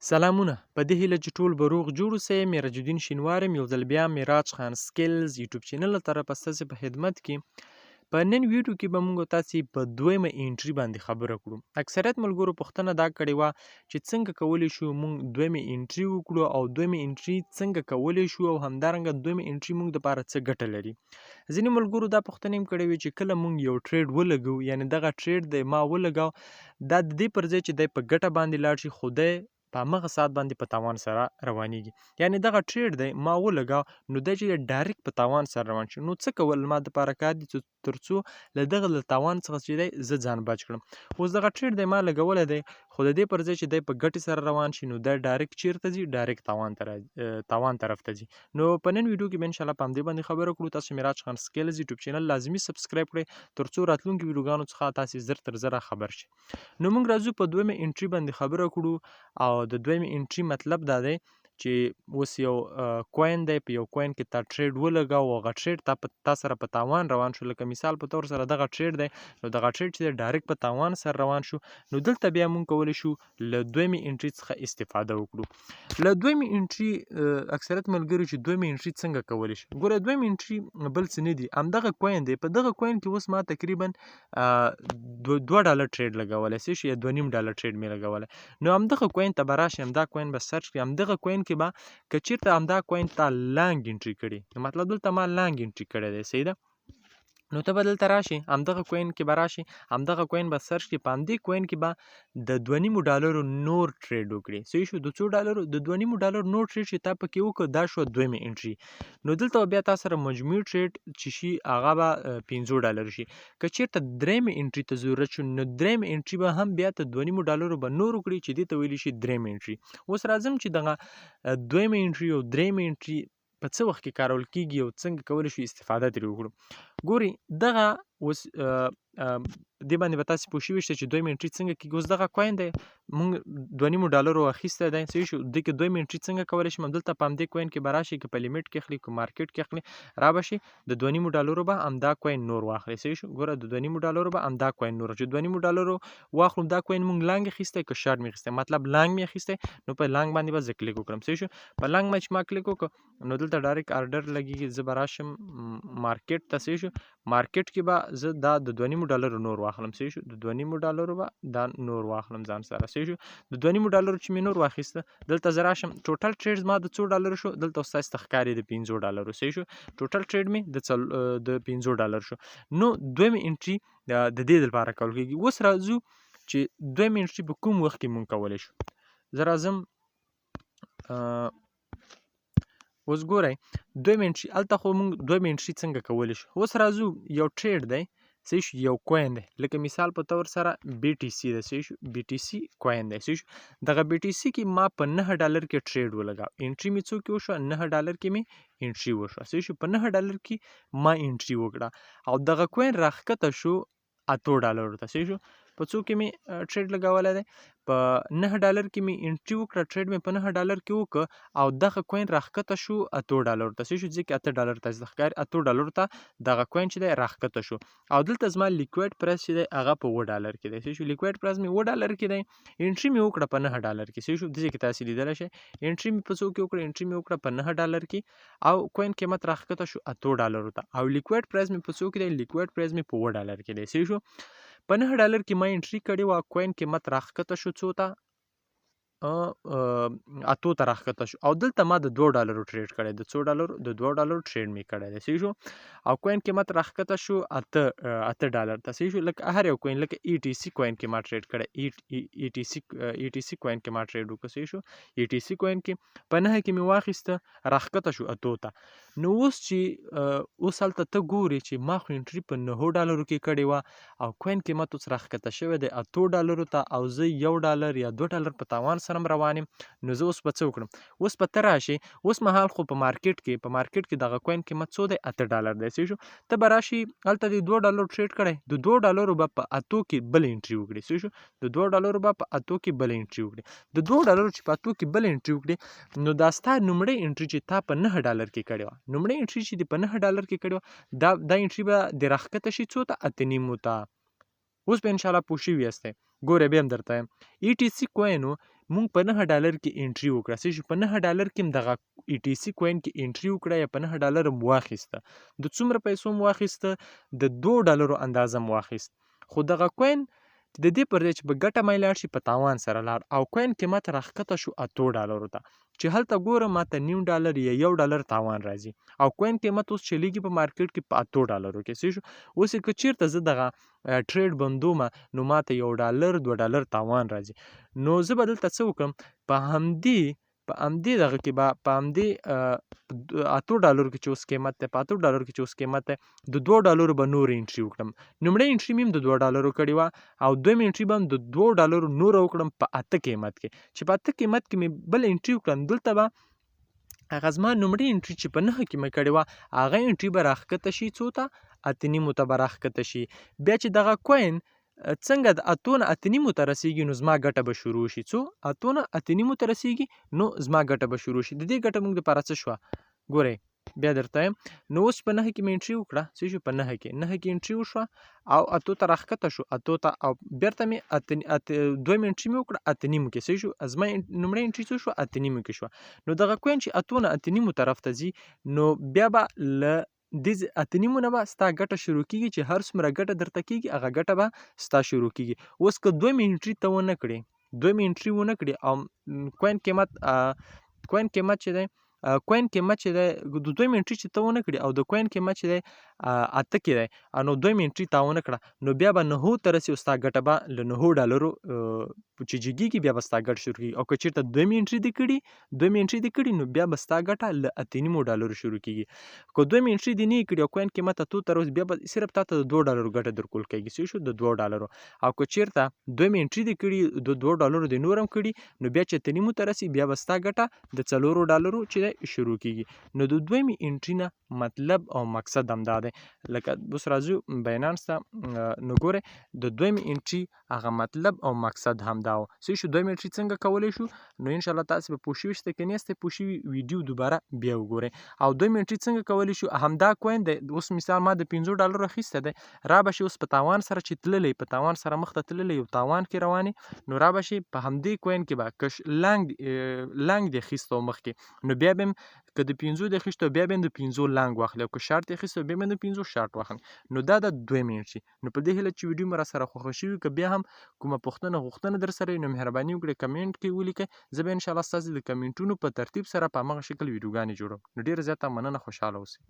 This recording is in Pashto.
سلامونه په دې هیله چې ټول به روغ جوړ اوسئ. میراج الدین شینوار یم، یو ځل بیا میراج خان سکلز یوټیوب چینل له طرفه ستاسې په خدمت کې. په نن ویډیو کې به موږ تاسې په دویمه انټري باندې خبره کړو. اکثریت ملګرو پوښتنه دا کړې وه چې څنګه کولی شو موږ دویمه انټري وکړو او دویمه انټري څنګه کولی شو او همدارنګه دویمه انټري موږ دپاره څه ګټه لري. ځینې ملګرو دا پوښتنې هم کړې وې چې کله موږ یو ټریډ ولګو، یعنې دغه ټریډ دی ما ولګاو، دا د دې پر ځای چې دی په ګټه باندې لاړ شي، خو دی په همغه ساعت باندې په تاوان سره روانېږي. یعنې دغه ټریډ دی ما ولګاو، نو دی چې دی ډایرکټ په تاوان سره روان شي. نو څه کول ما دپاره کار دي تر څو له دغه له تاوان څخه چې دی زه ځان بچ کړم. اوس دغه ټریډ دی ما لګولی دی، خو د دې پر ځای چې دی په ګټې سره روان شي، نو دی ډایرکټ چیرته ځي؟ ډایرکټ تاوان طرف ته ځي. نو په نن ویډیو کې به انشاءالله په همدې باندې خبره کړو. تاسو میراج خان سکیلز یوټیوب چینل لازمي سبسکرایب کړئ تر څو راتلونکي ویډیوګانو څخه تاسې زر تر زره خبر شئ. نو موږ راځو په دویمه انټري باندې خبره کړو، او د دویمه انټري مطلب دا دی چې اوس یو کوین دی، په یو کوین کې تا ټریډ ولګاو او هغه ټریډ تا سره په تاوان روان شو. لکه مثال په طور سره دغه ټریډ دی، نو دغه ټریډ چې دی ډایرکټ په تاوان سره روان شو. نو دلته بیا موږ کولی شو له دویمې انټري څخه استفاده وکړو. له دویمې انټري اکثریت ملګري چې دویمې انټري څنګه کولی شي، ګوره دویمې انټري بل څه نه دي، همدغه کوین دی. په دغه کوین کې اوس ما تقریبا $2 ټریډ لګولی، څه شي $2.5 ټریډ مې لګولی. نو همدغه کوین ته به راشي، همدا کوین به سرچ کړي. همدغه کوین کې به که چېرته همدا کوین تا لانګ انټري کړي، مطلب دلته ما لانګ انټري کړی دی، صحیح ده. نو ته به دلته راشي، همدغه کوین کې به راشي، همدغه کوین به سرچ کړي. په همدې کوین کې به د $2.5 نور ټریډ وکړي. صحیح شو. د څو ډالرو؟ د $2.5 نور ټریډ چې تا پکې وکړه، دا شوه دویمه انټري. نو دلته بیا تا سره مجموعي ټریډ چې شي هغه به $50 شي. که چېرته درېیمې انټري ته ضرورت شو، نو درېیمه انټري به هم بیا ته $2.5 به نور وکړي چې دې ته ویلی شي درېیمه انټري. اوس راځم چې دغه دویمه انټري او درېیمه انټري په څه وخت کې کارول کېږي او څنګه کولی شو استفاده ترې وکړو. ګورئ دغه اوس دې باندې به تاسې پوه شوي شئ چې دویمه انټري څنګه کېږي. اوس دغه کوین دی موږ $2.5 اخیستی دی، صحیح شو. دې کې دویمه انټري څنګه کولی شم؟ همدلته په همدې کوین کې به راشي، که په لیمیټ کې اخلي که مارکیټ کې اخلي، را به شي د $2.5 به همدا کوین نور واخلي. صحیح شو. ګوره د $2.5 به همدا کوین نور، چې $2.5 واخلو دا کوین موږ لانګ اخیستی که شارټ مې اخیستی، مطلب لانګ مې اخیستی، نو په لانګ باندې به زه کلیک وکړم. صحیح شو. په لانګ باندې چې ما کلیک وکړ، نو دلته ډایرکټ آرډر لګېږي. زه به راشم مارکیټ ته. صحیح شو. مارکیټ کې به زه دا د $2.5 نور واخلم. صحیح شو. د $2.5 به دا نور واخلم ځان سره. صحیح شو. د $2.5 چې مې نور واخیسته، دلته زه راشم ټوټل ټریډ زما د څو ډالر شو؟ دلته اوس تاسې ته ښکاري د $50. صحیح شو. ټوټل ټریډ مې د $50 شو. نو دویمه انټري د دې دپاره کول کېږي. اوس راځو چې دویمه انټري په کوم وخت کې مونږ کولی شو. زه راځم اوس ګورئ دویمه انټري، هلته خو موږ دویمه انټري څنګه کولی شو. اوس راځو یو ټریډ دی، صحیح شو، یو کوین دی، لکه مثال په طور سره BTC دی. صحیح شو. BTC کوین دی. صحیح شو. دغه BTC کې ما په $9 کې ټریډ ولګاو. انټري مې څو کې وشوه؟ $9 کې مې انټري وشوه. صحیح شو. په $9 کې ما انټري وکړه او دغه کوین راښکته شو $8 ته. صحیح شو. په څو کې مې ټریډ لګولی دی؟ په $9 کې مې انټري وکړه، ټریډ مې په $9 کې وکړه او دغه کوین راښکته شو $8 ته. صحیح شو. ځکه $8 تاسې ته ښکاري، $8 ته دغه کوین چې دی راښکته شو. او دلته زما لیکویډ پرایس چې دی هغه په $1 کې دی. صحیح شو. لیکویډ پرایس مې $1 کې دی، انټري مې وکړه په $9 کې. صحیح شو. دې کې تاسې لیدلی شئ انټري مې په څو کې وکړه؟ انټري مې وکړه په $9 کې او کوین قیمت راښکته شو $8 ته. او لیکویډ پرایس مې په څو کې دی؟ لیکویډ پرایس مې په $1 کې دی. صحیح شو. په $9 کې ما انټري کړې وه، کوین قیمت راښکته شو څو ته؟ 8 ته راښکته شو. او دلته ما د $2 ټریډ کړی، د څو ډالرو؟ د $2 ټریډ مې کړی دی. صحیح شو. او کوین قیمت راښکته شو $8 ته. صحیح شو. لکه هر یو کوین، لکه ETC کوین کې ما ټریډ کړی، ETC کوین کې ما ټریډ وکړ. صحیح شو. ETC کوین کې په 9 کې مې واخیسته، راښکته شو 8 ته. نو اوس چې اوس هلته ته ګورې چې ما خو انټري په $9 کې کړې وه او کوین قیمت اوس راښکته شوی دی $8 ته، او زه $1 یا $2 په تاوان سره روان یم. نو زه اوس به څه وکړم؟ اوس به ته راشې، اوس مهال خو په مارکیټ کې دغه کوین قیمت څو دی؟ $8 دی. صحیح شو. ته به راشي هلته دې $2 ټریډ کړی، د $2 به په 8 کې بل انټري وکړي. صحیح شو. د $2 به په 8 کې بل انټري وکړي. د $2 چې په 8 کې بل انټري وکړي، نو دا ستا لومړۍ انټري چې تا په $9 کې کړې وه، لومړۍ انټري چې دې په $9 کې کړې وه، دا انټري به دې راښکته شي څو ته؟ 8.5 ته. اوس به انشاءالله پوه شوي یاستئ. ګوره بیا هم درته وایم ETC کوین مونږ په 9 ډالر کې انټري وکړه څه شو په 9 ډالر کې هم دغه ETC کوین کې انټري وکړه یا په 9 ډالر هم واخیسته د څومره پیسو هم واخیسته د 2 ډالرو اندازه هم واخیست خو دغه کوین د دې پر ځای چې په ګټه مې لاړ شي په تاوان سره لاړ او کوین قیمت راښکته شو 8 ډالرو ته چې هلته ګورم ماته نیم ډالر یا 1 ډالر تاوان راځي او کوین قیمت اوس چلیږي په مارکیټ کې په 8 ډالرو کې څه شو اوس یې که چیرته زه دغه ټریډ بندومه نو ماته 1 ډالر 2 ډالر تاوان راځي نو زه به دلته څه وکړم په همدې دغه کې به په همدې 8 ډالرو کې چې اوس قیمت دی په 8 ډالرو کې چې اوس قیمت دی د 2 ډالرو به نور انټري وکړم لومړی انټري مې هم د 2 ډالرو کړې وه او دویم انټري به هم د 2 ډالرو نور وکړم په 8 قیمت کې چې په 8 قیمت کې مې بل انټري وکړم دلته به هغه زما لومړی انټري چې په 9 کې مې کړې وه هغه انټري به راښکته شي څو ته 8.5 ته به راښکته شي بیا چې دغه کوین څنګه د 8 نه 8.5 ته رسیږي نو زما ګټه به شروع شي څو 8 نه 8.5 ته رسیږي نو زما ګټه به شروع شي د دې ګټه موږ دپاره څه شوه ګورئ بیا درته یم نو اوس په 9 کې مې انټري وکړه څه شو په 9 کې انټري وشوه او 8 ته راښکته شو 8 ته او بیرته مې دویم انټري مې وکړه 8.5 کې څه شو زما لومړی انټري څه شو 8.5 کې شوه نو دغه کوین چې 8 نه 8.5 طرف ته ځي نو بیا به له دې 8.5 نه به ستا ګټه شروع کیږي چې هر څومره ګټه درته کیږي هغه ګټه به ستا شروع کیږي اوس که دویم انټري ته ونه کړې کوین قیمت چې دی د دویم انټري چې ته ونه کړې او د کوین قیمت چې دی 8 کې دی نو دویم انټري تا ونه کړه نو بیا به 9 ته رسي او ستا ګټه به له 9 ډالرو چې جګیږي بیا به ستا ګټه شروع کیږي او که چیرته دویم انټري دې کړي نو بیا به ستا ګټه له 8.5 ډالرو شروع کیږي که دویم انټري دې نه کړي او کوین قیمت 8 ته رسي بیا به صرف تا ته د 2 ډالرو ګټه درکول کیږي څه شو د 2 ډالرو او که چیرته دویم انټري دې کړي د 2 ډالرو دې نور هم کړي نو بیا چې 8.5 ته رسي بیا به ستا ګټه د 4 ډالرو چې دی شروع کیږي نو د دویمې انټري نه مطلب او مقصد همدا دی لکه اوس راځو باینانس ته نو ګورئ د دویمې انټري هغه مطلب او مقصد همدا و څه شو دویمې انټري څنګه کولی شو نو انشاءالله تاسې به پوه شوي چې که نیستئ پوه شوي ویډیو دوباره بیا وګورئ او دویمې انټري څنګه کولی شو همدا کوین دی اوس مثال ما د 15 ډالرو اخیستی دی را به شي اوس په تاوان سره چې تللی په تاوان سره مخته تللی یو تاوان کې روانې نو را به شي په همدې کوین کې به کش لنګ دې اخیستو مخکې نو بیا به هم که د 15 دې اخیستو بیا به هم د 15 لنګ واخلي او که شارټ دې اخیستو بیا به هم د 15 شارټ واخلي نو دا د دویمې انټري نو په دې هیله چې ویډیو مو را سره خوښه شوي که بیا هم کومه غوښتنه در سره نو مهرباني وکړئ کمنټ کې ولیکئ زه به انشاءالله ستاسې د کمنټونو په ترتیب سره په همغه شکل ویډیوګانې جوړوم نو ډېره زیاته مننه خوشحاله اوسئ